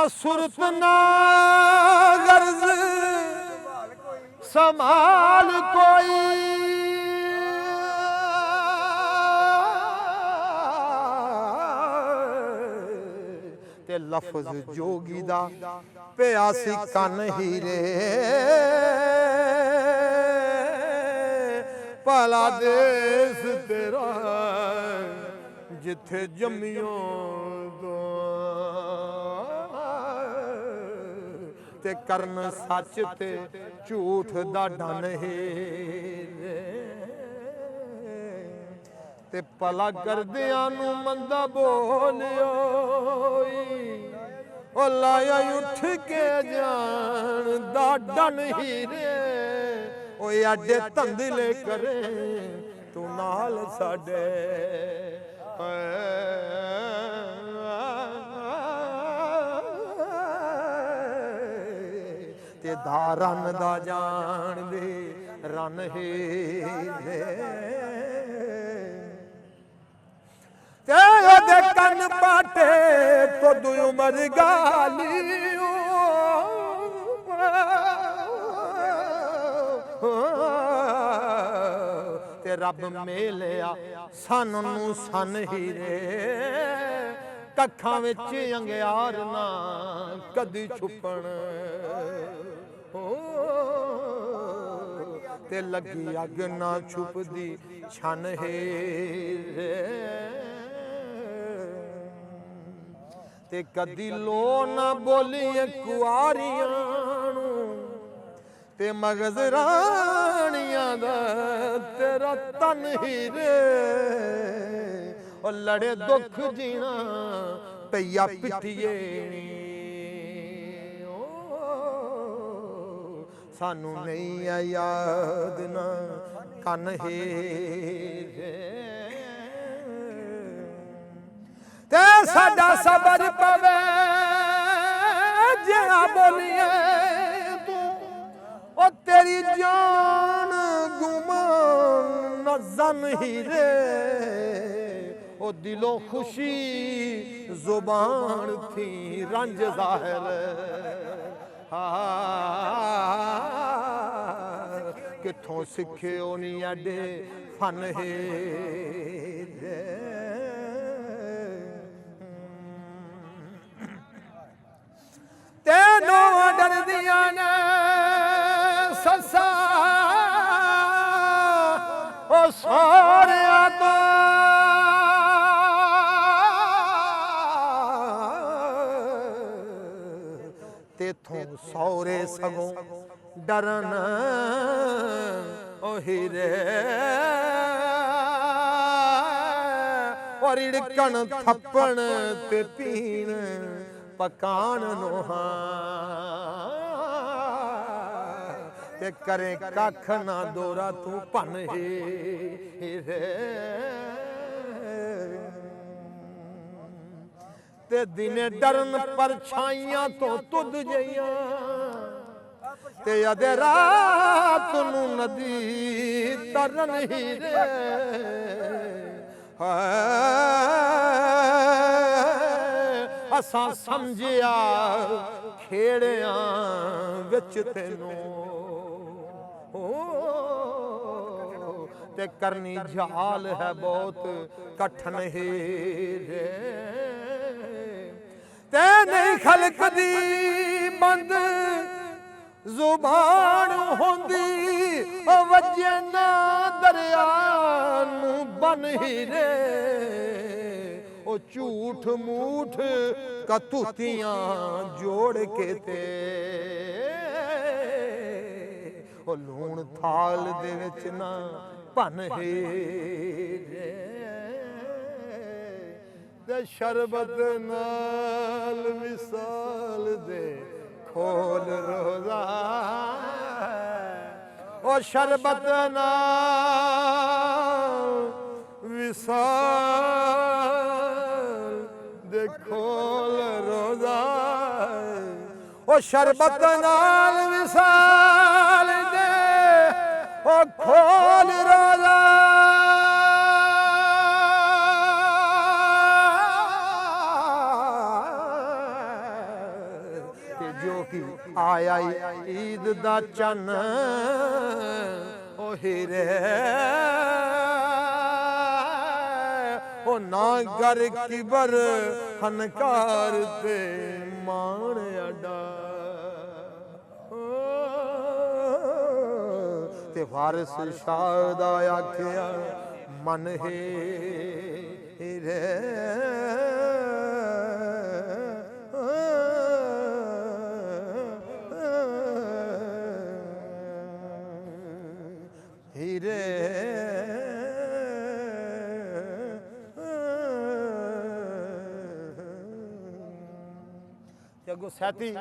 सुरत ना गर्ज संभाल कोई ते लफ्ज जोगी दा प्यासी कन हीरे भला देस तेरा जिथे जमियो ते करन सच ते झूठ दा डन है ते भला करदियां नू मंदा बोलियो ओ लाया उठ के जान दा डन ही रे ओ आडे धंधले करे तू नाल साडे ते दा रन दा जान दे रन है ते ओदे कन पाटे तो दु उमर गालियो ते रब मेलिया सन नू सन हीरे कखां विच अंगियार ना कदी छुपण ते लगी अग ना छुपदी छन है ते कदी लो ना बोली कुआरियां ते मगज रानियां दा तेरा तन ही रे ओ लड़े दुख जीना पईया पिटिए सानू नहीं है याद ना कन है ते साडा सबर पवे जिहा बोलिए तू ओ तेरी जान गुमान न जन ही रे ओ दिलों खुशी जुबान थी रंज जाहिर किथों सिखे ओनी अडे फन है तेनों डरदियां ने ससा ओ सोहरिया तो तेथों सौरे सगों डरन ओ हीरे और इड़कन थप्पण ते पीण पकान नोहा ते करे कख ना दोरा तू भन हीरे ते दिने डरन परछाइयां तो तुद जइयां ते अदे रात नू नदी तरन हीरे असां समझिया खेड़ियां विच तैनू ते करनी झाल है बहुत कठन है ते नहीं खलक दी बंद जुबान होंदी वजे ना दरिया नू बन ही रे ओ झूठ मूठ कतूतियां जोड़ के ते ओ लूण थाल दे विच ना भन है ते शरबत नाल विसाल दे खोल रोजा ओ शरबत नाल विसाल दे खोल रोजा ओ शरबत नाल विसाल दे ओ खोल रोजा ਤੇ ਜੋ ਕਿ ਆਇਆ ਈਦ ਦਾ ਚੰਨ ਉਹ ਹੀਰੇ ਉਹ ਨਾ ਕਰ ਕਿਬਰ ਹਨਕਾਰ ਤੇ ਮਾਣ ਅਡਾ ਤੇ ਵਾਰਿਸ ਸ਼ਾਹ ਦਾ ਆਖਿਆ ਮਨ ਹੀਰੇ ਹੀਰੇ ਤੇ ਅੱਗੋਂ ਸੈਤੀ